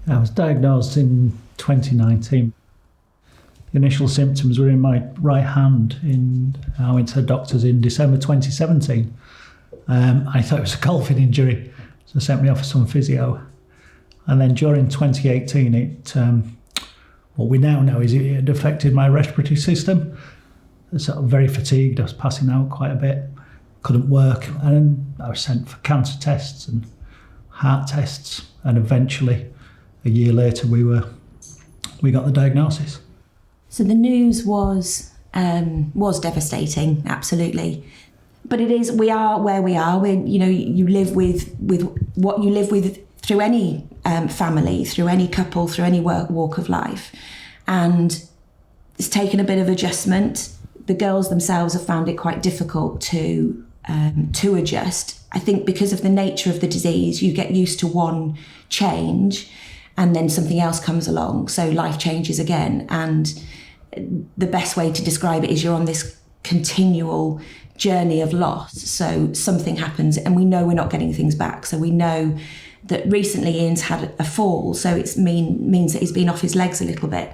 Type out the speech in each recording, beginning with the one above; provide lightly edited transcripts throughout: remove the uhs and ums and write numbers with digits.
I was diagnosed in 2019. The initial symptoms were in my right hand. I went to the doctors in December 2017. I thought it was a golfing injury, so they sent me off for some physio. And then during 2018, what we now know is it had affected my respiratory system. I was sort of very fatigued. I was passing out quite a bit, couldn't work. And I was sent for cancer tests and heart tests. And eventually, a year later, we got the diagnosis. So the news was devastating, absolutely. But we are where we are. You live with what you live with through any family, through any couple, through any walk of life. And it's taken a bit of adjustment. The girls themselves have found it quite difficult to adjust. I think because of the nature of the disease, you get used to one change and then something else comes along. So life changes again. And the best way to describe it is you're on this continual journey of loss. So something happens and we know we're not getting things back. So we know that recently Ian's had a fall, so it means that he's been off his legs a little bit.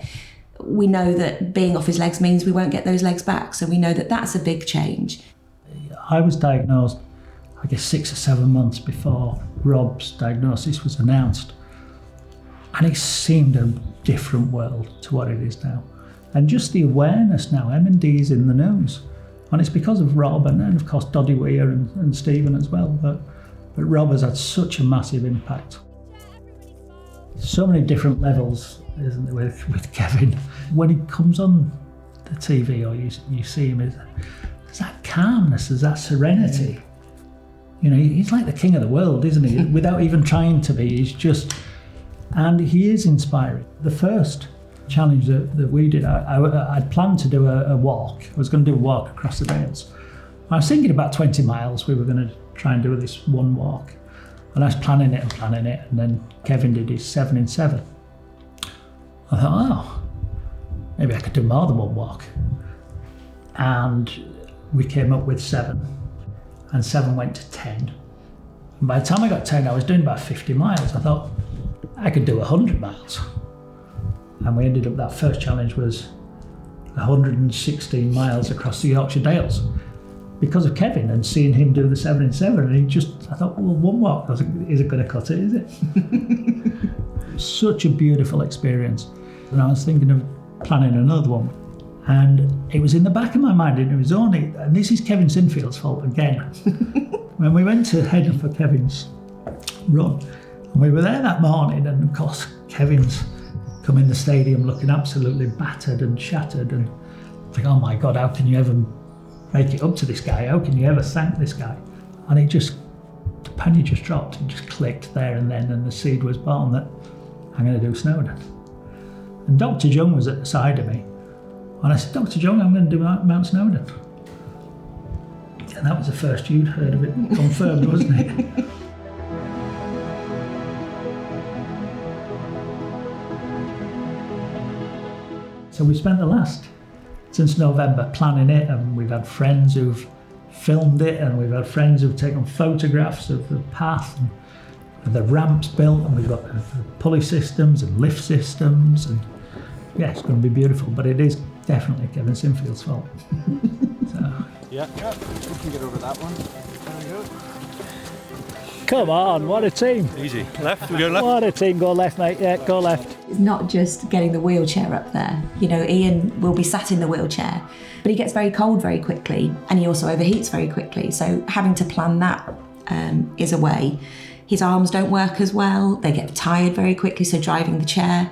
We know that being off his legs means we won't get those legs back. So we know that that's a big change. I was diagnosed, I guess, 6 or 7 months before Rob's diagnosis was announced. And it seemed a different world to what it is now. And just the awareness now, M&D is in the news. And it's because of Rob and of course Doddy Weir and Stephen as well. But Rob has had such a massive impact. So many different levels, isn't there, with Kevin. When he comes on the TV or you see him, there's that calmness, there's that serenity. He's like the king of the world, isn't he? Without even trying to be, and he is inspiring. The first challenge that we did, I'd planned to do a walk. I was going to do a walk across the Dales. I was thinking about 20 miles. We were going to try and do this one walk. And I was planning it, and then Kevin did his 7 in 7. I thought, maybe I could do more than one walk. And we came up with 7, and 7 went to 10. And by the time I got 10, I was doing about 50 miles. I thought, I could do 100 miles. And we ended up, that first challenge was 116 miles across the Yorkshire Dales because of Kevin and seeing him do the 7 in 7. And I thought, well, one walk isn't going to cut it, is it? Such a beautiful experience. And I was thinking of planning another one. And it was in the back of my mind, and and this is Kevin Sinfield's fault again. When we went to head for Kevin's run, and we were there that morning, and of course, Kevin's come in the stadium looking absolutely battered and shattered, and think, oh my God, how can you ever make it up to this guy? How can you ever thank this guy? And the penny just dropped, it just clicked there and then, and the seed was born that I'm going to do Snowdon. And Dr. Jung was at the side of me, and I said, Dr. Jung, I'm going to do Mount Snowdon. And that was the first you'd heard of it confirmed, wasn't it? So we spent since November, planning it, and we've had friends who've filmed it, and we've had friends who've taken photographs of the path and the ramps built, and we've got the pulley systems and lift systems, and yeah, it's going to be beautiful, but it is definitely Kevin Sinfield's fault. Yeah, we can get over that one. There we go. Come on, what a team. Easy. Left, we go left. What a team, go left, mate, yeah, go left. It's not just getting the wheelchair up there. Ian will be sat in the wheelchair, but he gets very cold very quickly, and he also overheats very quickly. So having to plan that is a way. His arms don't work as well. They get tired very quickly, so driving the chair.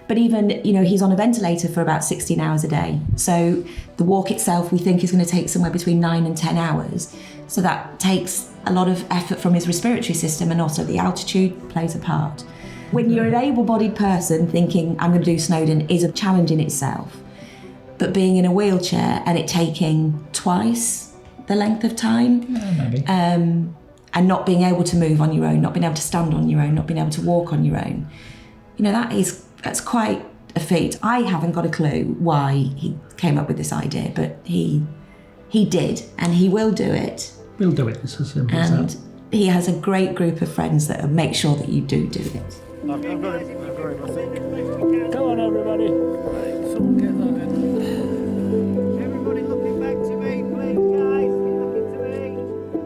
But even, he's on a ventilator for about 16 hours a day. So the walk itself, we think, is going to take somewhere between 9 and 10 hours. So that takes a lot of effort from his respiratory system, and also the altitude plays a part. When you're an able-bodied person, thinking, I'm going to do Snowdon is a challenge in itself. But being in a wheelchair and it taking twice the length of time, maybe. And not being able to move on your own, not being able to stand on your own, not being able to walk on your own, that's quite a feat. I haven't got a clue why he came up with this idea, but he did, and he will do it. We'll do it, it's as simple as that. And he has a great group of friends that make sure that you do it. I've got him, I think. Come on, everybody. Someone get that in. Everybody looking back to me, please, guys. Looking to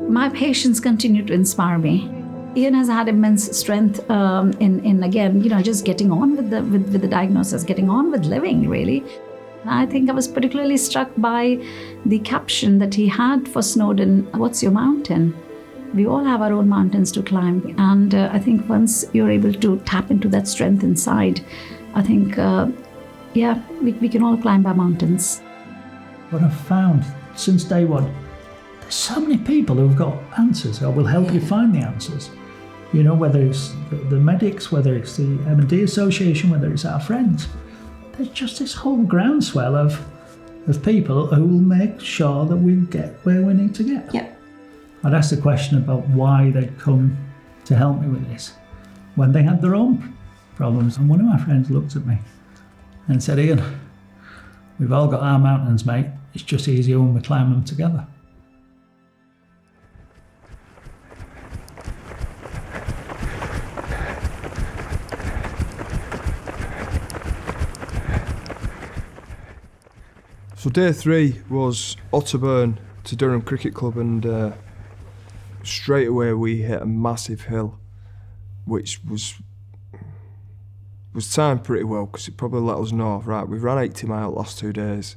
me. My patients continue to inspire me. Ian has had immense strength in again, just getting on with the diagnosis, getting on with living, really. I think I was particularly struck by the caption that he had for Snowdon, "What's your mountain?" We all have our own mountains to climb, and I think once you're able to tap into that strength inside, I think, we can all climb our mountains. What I've found since day one, there's so many people who've got answers or will help you find the answers. Whether it's the medics, whether it's the M&D Association, whether it's our friends. There's just this whole groundswell of people who will make sure that we get where we need to get. Yep. I'd asked a question about why they'd come to help me with this when they had their own problems. And one of my friends looked at me and said, "Ian, we've all got our mountains, mate. It's just easier when we climb them together." So day 3 was Otterburn to Durham Cricket Club, and straight away we hit a massive hill, which was timed pretty well because it probably let us know, right, we've ran 80 mile last 2 days,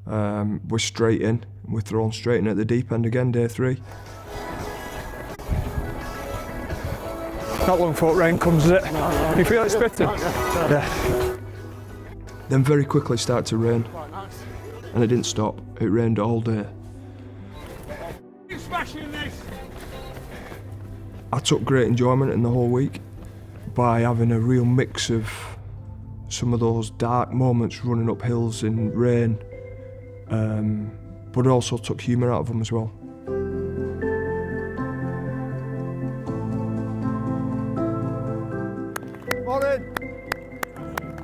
we're straight in, we're thrown straight in at the deep end again, day 3. Not long before rain comes, is it? No. You feel it spitting? Yeah. Then very quickly it started to rain, and it didn't stop. It rained all day. I took great enjoyment in the whole week by having a real mix of some of those dark moments running up hills in rain, but also took humour out of them as well. Morning.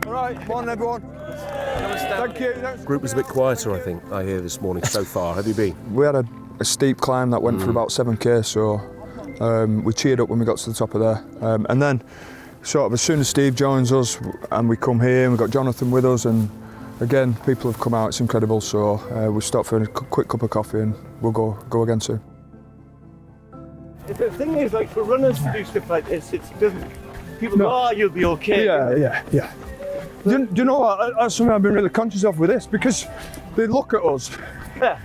All right, morning everyone. Thank you. Group was a bit quieter, I think, I hear this morning so far. Have you been? We had a steep climb that went for about 7k, so we cheered up when we got to the top of there. And then, sort of as soon as Steve joins us and we come here, and we've got Jonathan with us, and again, people have come out, it's incredible, so we stopped for a quick cup of coffee and we'll go again soon. The thing is, like, for runners to do stuff like this, it doesn't... People go, "Oh, you'll be okay." Yeah. Do you know what? That's something I've been really conscious of with this, because they look at us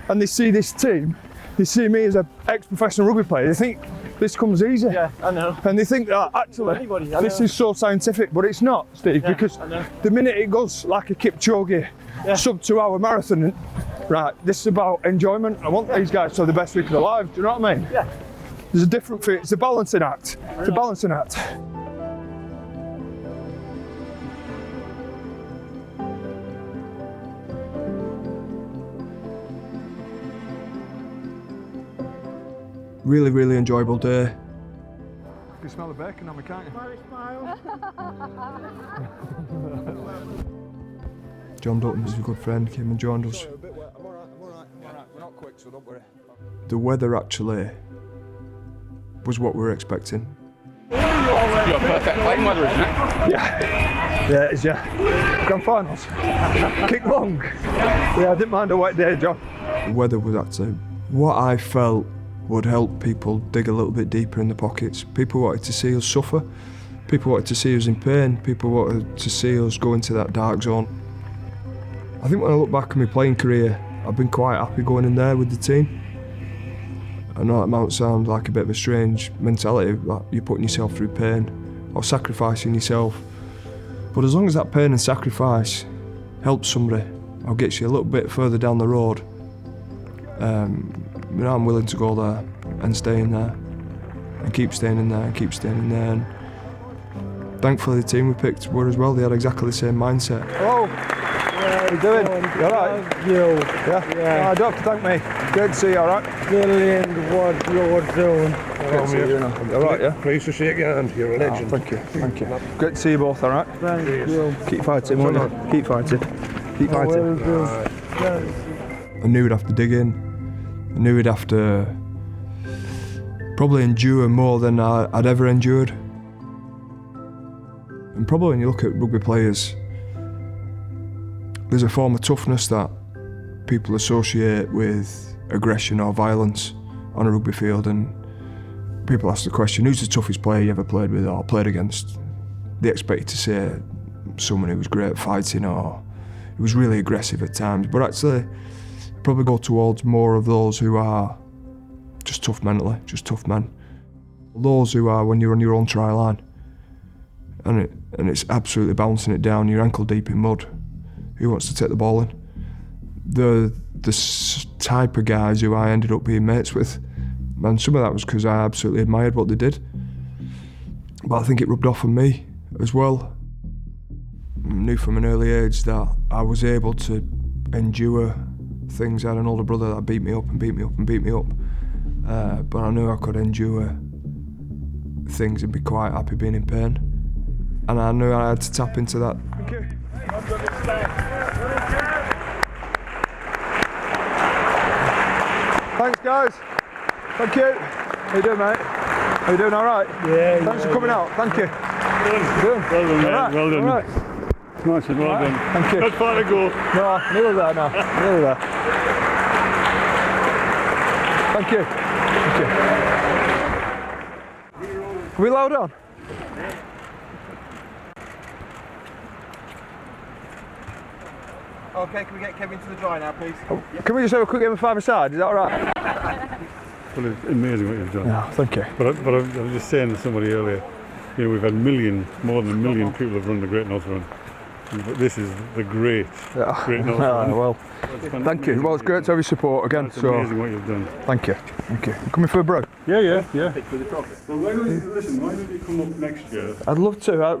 and they see this team, they see me as an ex-professional rugby player, they think this comes easy. Yeah, I know. And they think that actually this is so scientific, but it's not, Steve, because the minute it goes like a Kipchoge sub 2 hour marathon, right, this is about enjoyment. I want these guys to have the best week of their lives, do you know what I mean? Yeah. There's a different fit, it's a balancing act. It's a balancing act. Really, really enjoyable day. You can smell the bacon on me, can't you? John Dutton is a good friend, came and joined us. I'm all right. We're not quick, so don't worry. The weather actually was what we were expecting. You're perfect playing weather, isn't it? Yeah, it is, yeah. Grand finals. Kick long. Yeah, I didn't mind a wet day, John. The weather was actually what I felt would help people dig a little bit deeper in the pockets. People wanted to see us suffer. People wanted to see us in pain. People wanted to see us go into that dark zone. I think when I look back at my playing career, I've been quite happy going in there with the team. I know that might sound like a bit of a strange mentality, like you're putting yourself through pain or sacrificing yourself. But as long as that pain and sacrifice helps somebody or gets you a little bit further down the road, I'm willing to go there and stay in there and keep staying in there and keep staying in there. And thankfully the team we picked were as well, they had exactly the same mindset. Hello. How are you doing? You alright? Thank you. Yeah? No, don't have to thank me. Great to see you, alright? Brilliant what you're doing. Great to see you. Alright, yeah? Pleased to shake your hand. You're a legend. Thank you. Great to see you both, alright? Thank you. Keep fighting, won't you? Keep fighting. Keep fighting. I knew we'd have to dig in. I knew we'd have to probably endure more than I'd ever endured. And probably when you look at rugby players, there's a form of toughness that people associate with aggression or violence on a rugby field, and people ask the question, who's the toughest player you ever played with or played against? They expect you to say someone who was great at fighting or who was really aggressive at times, but actually probably go towards more of those who are just tough mentally, just tough men. Those who are when you're on your own try line and it's absolutely bouncing it down, you're ankle deep in mud. Who wants to take the ball in? The type of guys who I ended up being mates with, and some of that was because I absolutely admired what they did, but I think it rubbed off on me as well. I knew from an early age that I was able to endure things. I had an older brother that beat me up and beat me up and beat me up, but I knew I could endure things and be quite happy being in pain, and I knew I had to tap into that. Thank you. Thanks, guys. Thank you. How you doing, mate? Are you doing all right? Yeah. Thanks for coming out. Thank you. Well done, mate. Right. Well done. All right. Nice and well done. Thank you. Not far to go. No, nearly there now. Nearly there. Thank you. Thank you. Are we loud on? Okay, can we get Kevin to the dry now, please? Oh, can we just have a quick game of five-a-side? Is that all right? Well, it's amazing what you've done. No, thank you. But I was just saying to somebody earlier, you know, we've had more than a million people have run the Great North Run. But this is the Great North Run. Well, thank you. Well, it's great to have your support again. It's amazing what you've done. Thank you. Thank you. You coming for a brew? Yeah. Well, why don't you come up next year? I'd love to. I'd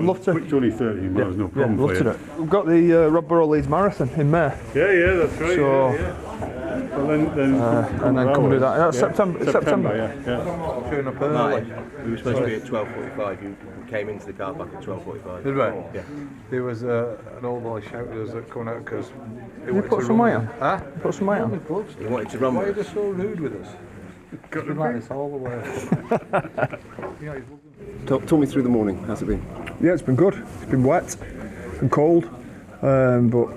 love to. It's only 30 miles, no problem for you. We've got the Rob Burrow Leeds Marathon in May. Yeah, that's right. So, Well, then and then come do that. That's September. Yeah. Turn up early. We were supposed to be at 12:45. You came into the car back at 12:45. Did we? Yeah. There was an old boy shouted at us that coming out because he You put some weight on? Huh? Put some weight on? He wanted to run Why are with you us. so rude with us? It's been like this all the way. Talk me through the morning. How's it been? Yeah, it's been good. It's been wet and cold, but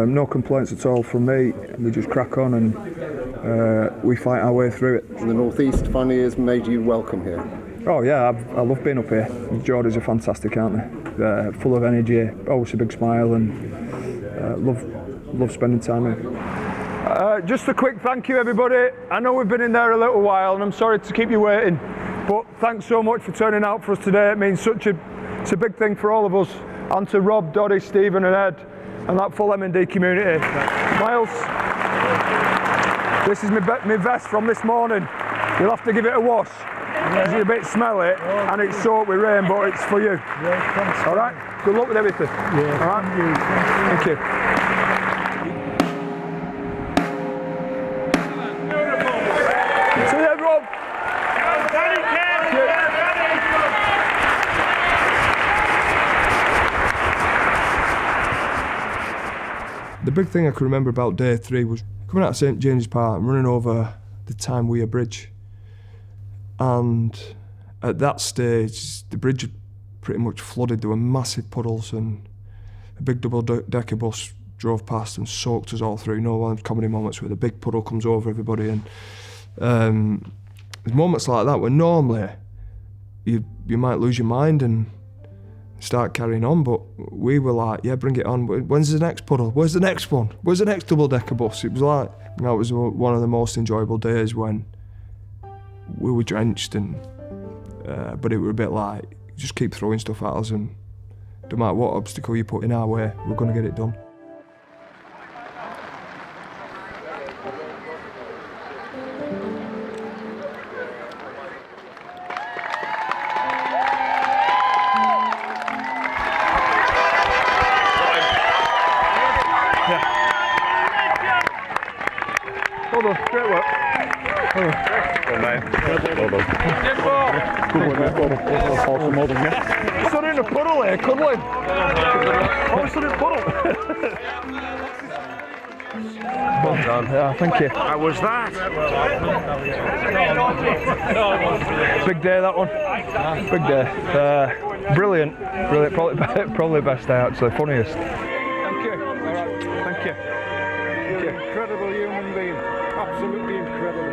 no complaints at all from me. We just crack on and we fight our way through it. And the North East finally has made you welcome here. Oh yeah, I love being up here. The Geordies are fantastic, aren't they? They're full of energy, always a big smile, and love spending time here. Just a quick thank you, everybody. I know we've been in there a little while, and I'm sorry to keep you waiting, but thanks so much for turning out for us today. It means it's a big thing for all of us, and to Rob, Doddy, Stephen, and Ed, and that full M&D community. Miles, this is my vest from this morning. You'll have to give it a wash. It's a bit smelly and it's soaked with rain, but it's for you. All right? Good luck with everything. All right? Thank you. See you then, Rob. The big thing I can remember about day 3 was coming out of St James's Park and running over the Tyne Weir Bridge. And at that stage, the bridge had pretty much flooded. There were massive puddles, and a big double-decker bus drove past and soaked us all through. You know, one of those comedy moments where the big puddle comes over everybody. And there's moments like that where normally you might lose your mind and start carrying on, but we were like, yeah, bring it on. When's the next puddle? Where's the next one? Where's the next double-decker bus? It was like, you know, it was one of the most enjoyable days when we were drenched, and but it were a bit like, just keep throwing stuff at us, and no matter what obstacle you put in our way, we're going to get it done. Well done, great work. Well done. Stood in a puddle here, cuddling. Oh, we stood in a puddle. Well done. Yeah, thank you. How was that? Big day, that one. Big day. Brilliant. Probably best day, actually. Funniest. Thank you. All right. Thank you. Incredible human being. Absolutely incredible.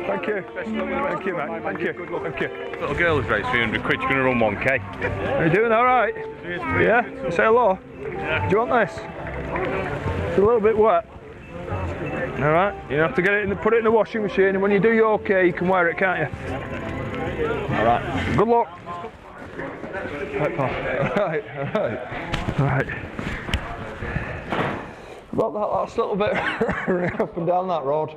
Thank you. Thank you, mate. Thank you. Thank you. Little girl has raised 300 quid. You're going to run 1k. Are you doing all right? Yeah? Say hello. Do you want this? It's a little bit wet. All right. You have to get it put it in the washing machine, and when you do your okay, you can wear it, can't you? All right. Good luck. Right, pal. All right. About that last little bit running up and down that road.